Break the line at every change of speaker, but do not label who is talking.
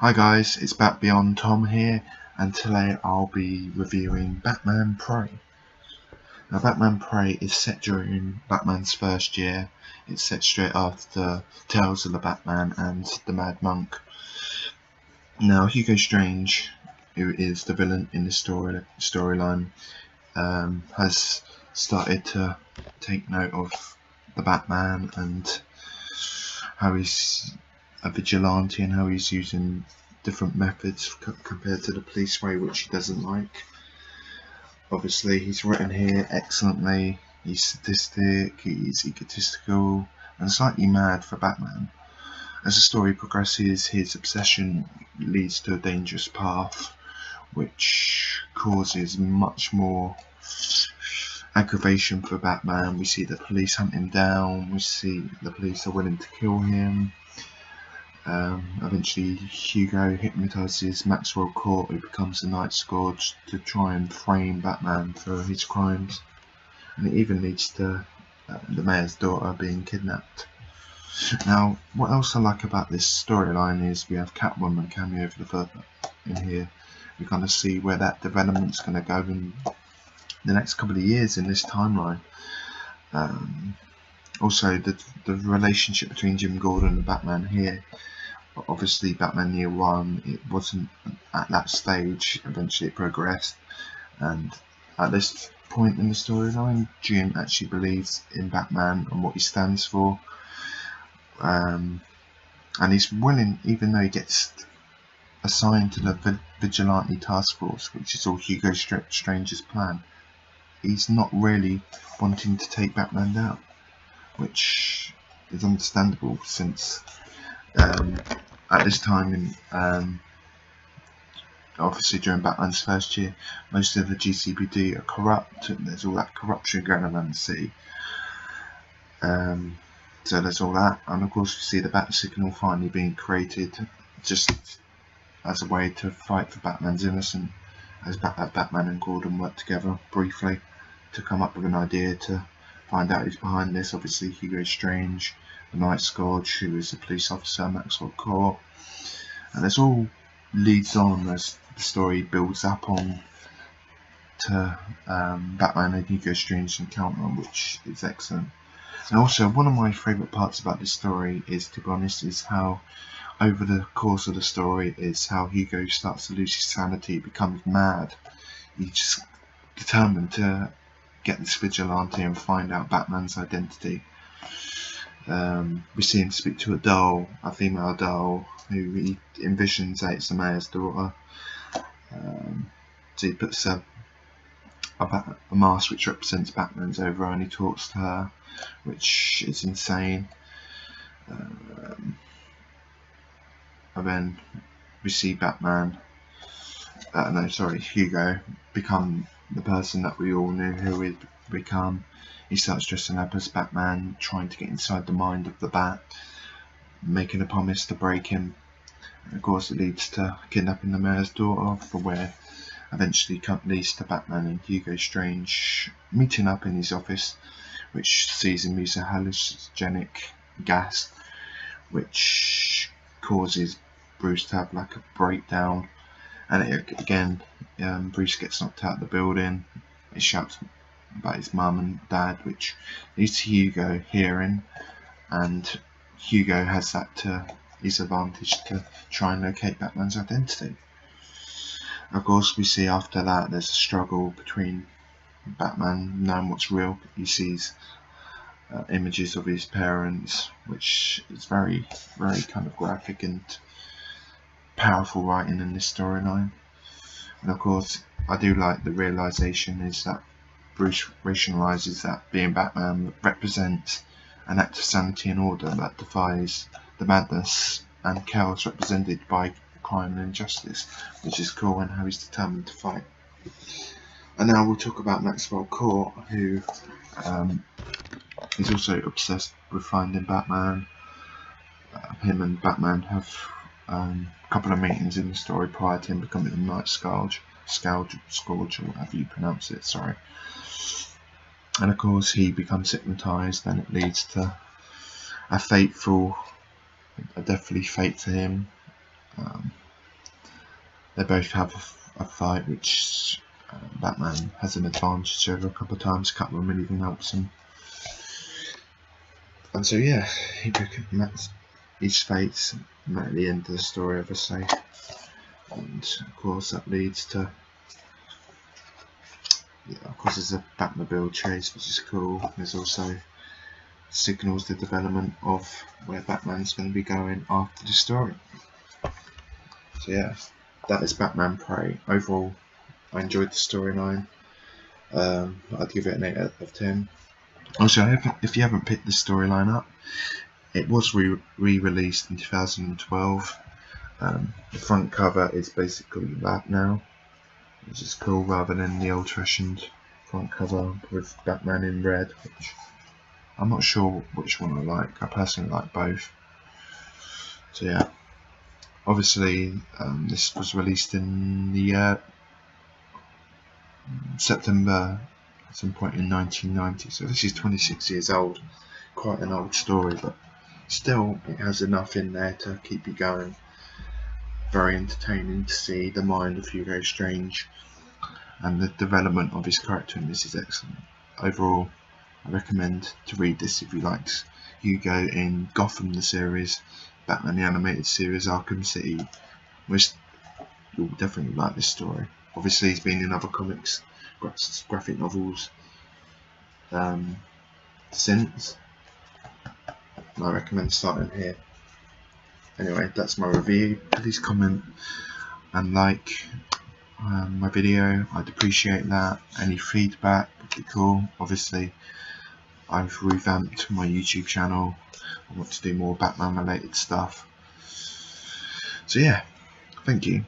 Hi guys, it's Bat Beyond Tom here, and today I'll be reviewing Batman Prey. Now Batman Prey is set during Batman's first year. It's set straight after Tales of the Batman and the Mad Monk. Now Hugo Strange, who is the villain in the storyline, has started to take note of the Batman and how he's a vigilante and how he's using different methods compared to the police way, which he doesn't like. Obviously he's written here excellently. He's sadistic, he's egotistical and slightly mad for Batman. As the story progresses, his obsession leads to a dangerous path which causes much more aggravation for Batman. We see the police hunt him down, we see the police are willing to kill him. Eventually Hugo hypnotises Maxwell Court, who becomes the Night Scourge, to try and frame Batman for his crimes, and it even leads to the mayor's daughter being kidnapped. Now what else I like about this storyline is we have Catwoman cameo in here. We kind of see where that development's going to go in the next couple of years in this timeline. Also the relationship between Jim Gordon and Batman here. Obviously Batman Year One, it wasn't at that stage. Eventually it progressed, and at this point in the storyline Jim actually believes in Batman and what he stands for, and he's willing, even though he gets assigned to the Vigilante Task Force, which is all Hugo Strange's plan, he's not really wanting to take Batman down, which is understandable since at this time in obviously during Batman's first year, most of the GCPD are corrupt, and there's all that corruption going around the city. So there's all that, and of course we see the Bat Signal finally being created just as a way to fight for Batman's innocence, as Batman and Gordon work together briefly to come up with an idea to find out who's behind this. Obviously Hugo Strange, the Night Scourge, who is a police officer, Maxwell Court, and this all leads on as the story builds up on to Batman and Hugo Strange's encounter, which is excellent. And also one of my favourite parts about this story is, to be honest, is how over the course of the story is how Hugo starts to lose his sanity, becomes mad. He's just determined to get this vigilante and find out Batman's identity. We see him speak to a doll, a female doll, who he envisions that it's the mayor's daughter. So he puts a mask which represents Batman's over her, and he talks to her, which is insane. And then we see Hugo become the person that we all knew who he'd become. He starts dressing up as Batman, trying to get inside the mind of the Bat, making a promise to break him. And of course it leads to kidnapping the mayor's daughter, for where eventually leads to Batman and Hugo Strange meeting up in his office, which sees him use a hallucinogenic gas, which causes Bruce to have like a breakdown, and Bruce gets knocked out of the building. He shouts about his mum and dad, which leads to Hugo hearing, and Hugo has that to his advantage to try and locate Batman's identity. Of course we see after that there's a struggle between Batman knowing what's real. He sees images of his parents, which is very, very kind of graphic and powerful writing in this storyline. And of course I do like the realization is that Bruce rationalizes that being Batman represents an act of sanity and order that defies the madness and chaos represented by crime and injustice, which is cool, and how he's determined to fight. And now we'll talk about Maxwell Court, who is also obsessed with finding Batman. Him and Batman have a couple of meetings in the story prior to him becoming the Night Scourge, or whatever you pronounce it, sorry. And of course he becomes hypnotised, and it leads to a deathly fate for him. They both have a fight which Batman has an advantage over a couple of times. Catwoman even helps him. And so yeah, he met his fates at the end of the story, obviously. And of course that leads to, of course, there's a Batmobile chase, which is cool. There's also signals the development of where Batman's going to be going after the story. So yeah, that is Batman Prey. Overall, I enjoyed the storyline. I'd give it an 8 out of 10. Also, if you haven't picked the storyline up, it was re-released in 2012. The front cover is basically that now, which is cool, rather than the old-fashioned front cover with Batman in red, which I'm not sure which one I like. I personally like both. So yeah, obviously this was released in the September at some point in 1990, so this is 26 years old. Quite an old story, but still it has enough in there to keep you going. Very entertaining to see the mind of Hugo Strange, and the development of his character in this is excellent. Overall, I recommend to read this if you liked Hugo in Gotham the series, Batman the Animated Series, Arkham City, which you'll definitely like this story. Obviously he's been in other comics, graphic novels since, and I recommend starting here. Anyway, that's my review. Please comment and like my video, I'd appreciate that. Any feedback would be cool. Obviously I've revamped my YouTube channel. I want to do more Batman related stuff. So yeah, thank you.